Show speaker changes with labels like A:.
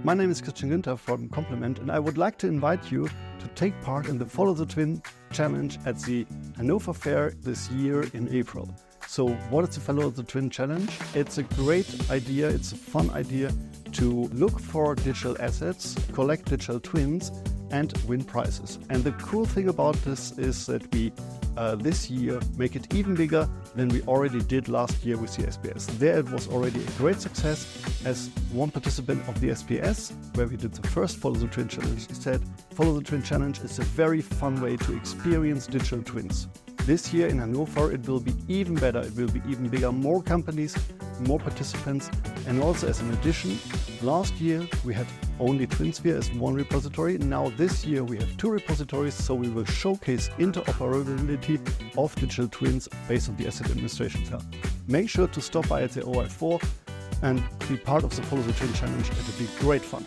A: My name is Günter from Complement, and I would like to invite you to take part in the Follow the Twin Challenge at the Hannover Fair this year in April. So what is the Follow the Twin Challenge? It's a great idea, it's a fun idea to look for digital assets, collect digital twins and win prizes. And the cool thing about this is that we this year make it even bigger than we already did last year with the SPS. There it was already a great success. As one participant of the SPS, where we did the first Follow the Twin Challenge, said, Follow the Twin Challenge is a very fun way to experience digital twins. This year in Hannover it will be even better, it will be even bigger, more companies, more participants, and also as an addition, last year we had only TwinSphere as one repository. Now this year we have 2 repositories, so we will showcase interoperability of digital twins based on the asset administration cloud. Make sure to stop by at the OI4 and be part of the Follow the Twin Challenge. It will be great fun.